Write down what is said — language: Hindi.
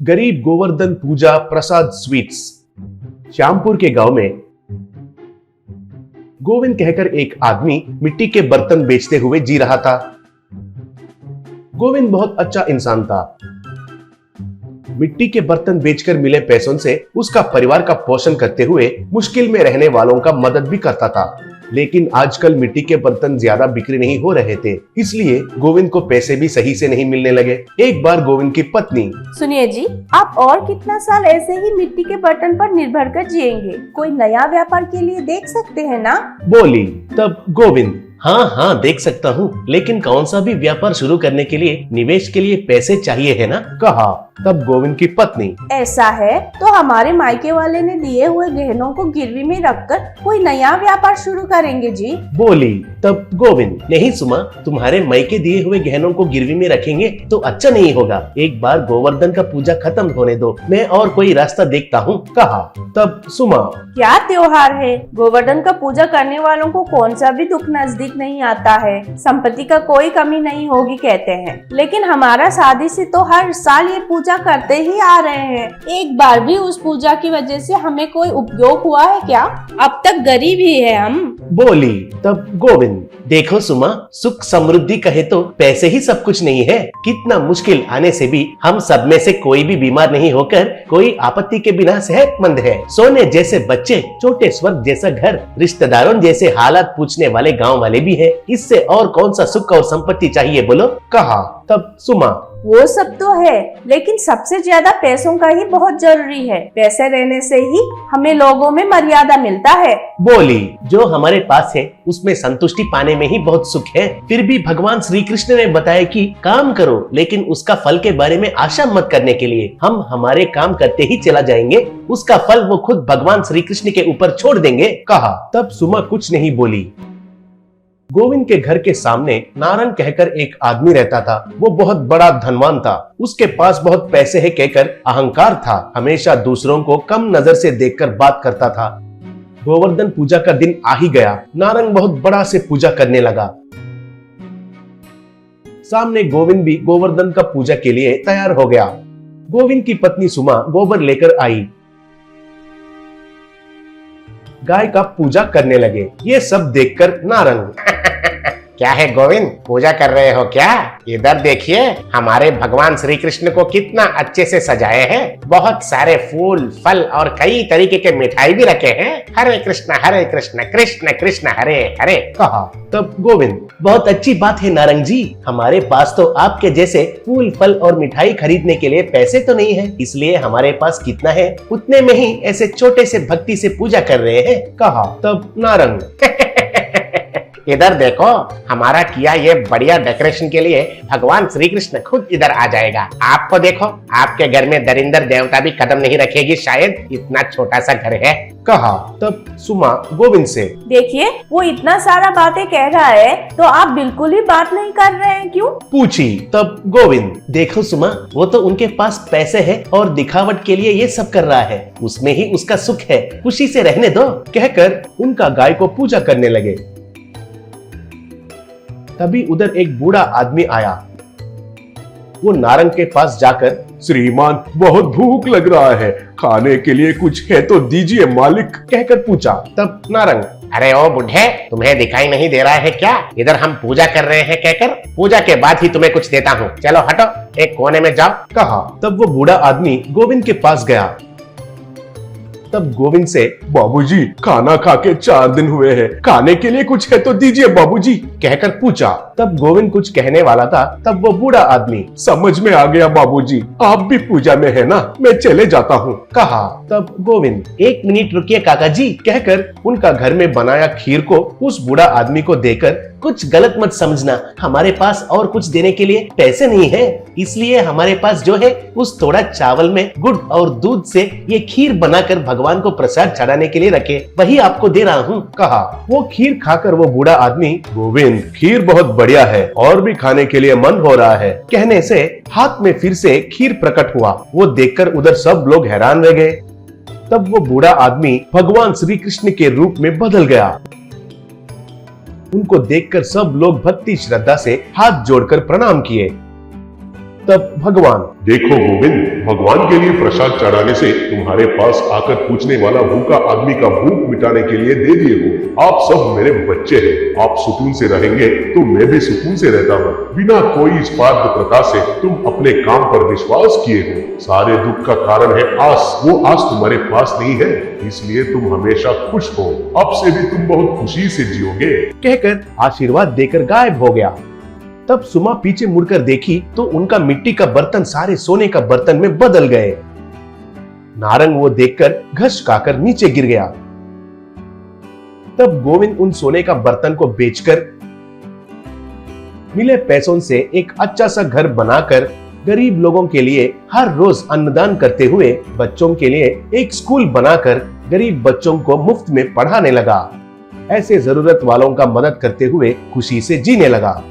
गरीब गोवर्धन पूजा प्रसाद स्वीट्स। श्यामपुर के गांव में गोविंद कहकर एक आदमी मिट्टी के बर्तन बेचते हुए जी रहा था। गोविंद बहुत अच्छा इंसान था। मिट्टी के बर्तन बेचकर मिले पैसों से उसका परिवार का पोषण करते हुए मुश्किल में रहने वालों का मदद भी करता था। लेकिन आजकल मिट्टी के बर्तन ज्यादा बिक्री नहीं हो रहे थे, इसलिए गोविंद को पैसे भी सही से नहीं मिलने लगे। एक बार गोविंद की पत्नी, सुनिए जी, आप और कितना साल ऐसे ही मिट्टी के बर्तन पर निर्भर कर जिएंगे? कोई नया व्यापार के लिए देख सकते हैं ना? बोली। तब गोविंद, हाँ देख सकता हूँ, लेकिन कौन सा भी व्यापार शुरू करने के लिए निवेश के लिए पैसे चाहिए है ना, कहा। तब गोविंद की पत्नी, ऐसा है तो हमारे मायके वाले ने दिए हुए गहनों को गिरवी में रखकर कोई नया व्यापार शुरू करेंगे जी। बोली। तब गोविंद, नहीं सुमा, तुम्हारे मायके दिए हुए गहनों को गिरवी में रखेंगे तो अच्छा नहीं होगा। एक बार गोवर्धन का पूजा खत्म होने दो, मैं और कोई रास्ता देखता हूँ, कहा। तब सुमा, क्या त्योहार है, गोवर्धन का पूजा करने वालों को कौन सा भी दुख नजदीक नहीं आता है। संपत्ति का कोई कमी नहीं होगी कहते हैं, लेकिन हमारा शादी से तो हर साल ये पूजा करते ही आ रहे हैं। एक बार भी उस पूजा की वजह से हमें कोई उपयोग हुआ है क्या? अब तक गरीब ही है हम। बोली। तब गोविंद, देखो सुमा, सुख समृद्धि कहे तो पैसे ही सब कुछ नहीं है। कितना मुश्किल आने से भी हम सब में से कोई भी बीमार नहीं होकर कोई आपत्ति के बिना सेहतमंद है। सोने जैसे बच्चे, छोटे स्वर्ग जैसा घर, रिश्तेदारों जैसे हालात पूछने वाले गांव वाले भी है। इससे और कौन सा सुख और संपत्ति चाहिए बोलो, कहा। तब सुमा, वो सब तो है, लेकिन सबसे ज्यादा पैसों का ही बहुत जरूरी है। पैसे रहने से ही हमें लोगों में मर्यादा मिलता है। बोली। जो हमारे पास है उसमें संतुष्टि पाने में ही बहुत सुख है। फिर भी भगवान श्री कृष्ण ने बताया कि काम करो, लेकिन उसका फल के बारे में आशा मत करने के लिए। हम हमारे काम करते ही चला जाएंगे, उसका फल वो खुद भगवान श्री कृष्ण के ऊपर छोड़ देंगे, कहा। तब सुमा कुछ नहीं बोली। गोविंद के घर के सामने नारंग कहकर एक आदमी रहता था। वो बहुत बड़ा धनवान था। उसके पास बहुत पैसे है कहकर अहंकार था। हमेशा दूसरों को कम नजर से देखकर बात करता था। गोवर्धन पूजा का दिन आ ही गया। नारंग बहुत बड़ा से पूजा करने लगा। सामने गोविंद भी गोवर्धन का पूजा के लिए तैयार हो गया। गोविंद की पत्नी सुमा गोबर लेकर आई। गाय का पूजा करने लगे। ये सब देखकर नारंग, क्या है गोविंद, पूजा कर रहे हो क्या? इधर देखिए, हमारे भगवान श्री कृष्ण को कितना अच्छे से सजाए हैं। बहुत सारे फूल, फल और कई तरीके के मिठाई भी रखे हैं। हरे कृष्ण कृष्ण कृष्ण हरे हरे, कहा। तब गोविंद, बहुत अच्छी बात है नारंग जी, हमारे पास तो आपके जैसे फूल, फल और मिठाई खरीदने के लिए पैसे तो नहीं है, इसलिए हमारे पास कितना है उतने में ही ऐसे छोटे से भक्ति से पूजा कर रहे हैं, कहा। तब नारंग, इधर देखो, हमारा किया ये बढ़िया डेकोरेशन के लिए भगवान श्री कृष्ण खुद इधर आ जाएगा। आपको देखो, आपके घर में दरिंदर देवता भी कदम नहीं रखेगी शायद, इतना छोटा सा घर है, कहा। तब सुमा गोविंद से, देखिए, वो इतना सारा बातें कह रहा है तो आप बिल्कुल ही बात नहीं कर रहे हैं, क्यों? पूछी। तब गोविंद, देखो सुमा, वो तो उनके पास पैसे है और दिखावट के लिए ये सब कर रहा है, उसमें ही उसका सुख है, खुशी से रहने दो, कहकर उनका गाय को पूजा करने लगे। तभी उधर एक बूढ़ा आदमी आया। वो नारंग के पास जाकर, श्रीमान, बहुत भूख लग रहा है, खाने के लिए कुछ है तो दीजिए मालिक, कहकर पूछा। तब नारंग, अरे ओ बुढ़े, तुम्हें दिखाई नहीं दे रहा है क्या? इधर हम पूजा कर रहे हैं कहकर, पूजा के बाद ही तुम्हें कुछ देता हूँ, चलो हटो, एक कोने में जाओ, कहा। तब वो बूढ़ा आदमी गोविंद के पास गया। तब गोविंद से, बाबूजी, खाना खा के 4 दिन हुए हैं, खाने के लिए कुछ है तो दीजिए बाबूजी, कहकर पूछा। तब गोविंद कुछ कहने वाला था, तब वो बूढ़ा आदमी, समझ में आ गया बाबूजी, आप भी पूजा में है ना, मैं चले जाता हूँ, कहा। तब गोविंद, 1 मिनट रुकिए काका जी, कहकर उनका घर में बनाया खीर को उस बूढ़ा आदमी को देकर, कुछ गलत मत समझना, हमारे पास और कुछ देने के लिए पैसे नहीं है, इसलिए हमारे पास जो है उस थोड़ा चावल में गुड़ और दूध से ये खीर बनाकर भगवान को प्रसाद चढ़ाने के लिए रखे, वही आपको दे रहा हूँ, कहा। वो खीर खाकर वो बूढ़ा आदमी, गोविंद, खीर बहुत बढ़िया है और भी खाने के लिए मन हो रहा है, कहने से हाथ में फिर से खीर प्रकट हुआ। वो देखकर उधर सब लोग हैरान रह गए। तब वो बूढ़ा आदमी भगवान श्री कृष्ण के रूप में बदल गया। उनको देखकर सब लोग भक्ति श्रद्धा से हाथ जोड़कर प्रणाम किए। तब भगवान, देखो गोविंद, भगवान के लिए प्रसाद चढ़ाने से तुम्हारे पास आकर पूछने वाला भूखा आदमी का भूख मिटाने के लिए दे दिए हो। आप सब मेरे बच्चे हैं, आप सुकून से रहेंगे तो मैं भी सुकून से रहता हूँ। बिना कोई स्वार्थ प्रथा से तुम अपने काम पर विश्वास किए हो। सारे दुख का कारण है आस, वो आस तुम्हारे पास नहीं है, इसलिए तुम हमेशा खुश हो। अब से भी तुम बहुत खुशी से जियोगे। कहकर आशीर्वाद देकर गायब हो गया। तब सुमा पीछे मुड़कर देखी तो उनका मिट्टी का बर्तन सारे सोने का बर्तन में बदल गए। नारंग वो देखकर घसकाकर नीचे गिर गया। तब गोविंद उन सोने का बर्तन को बेचकर मिले पैसों से एक अच्छा सा घर बनाकर गरीब लोगों के लिए हर रोज अन्नदान करते हुए बच्चों के लिए एक स्कूल बनाकर गरीब बच्चों को मुफ्त में पढ़ाने लगा। ऐसे जरूरत वालों का मदद करते हुए खुशी से जीने लगा।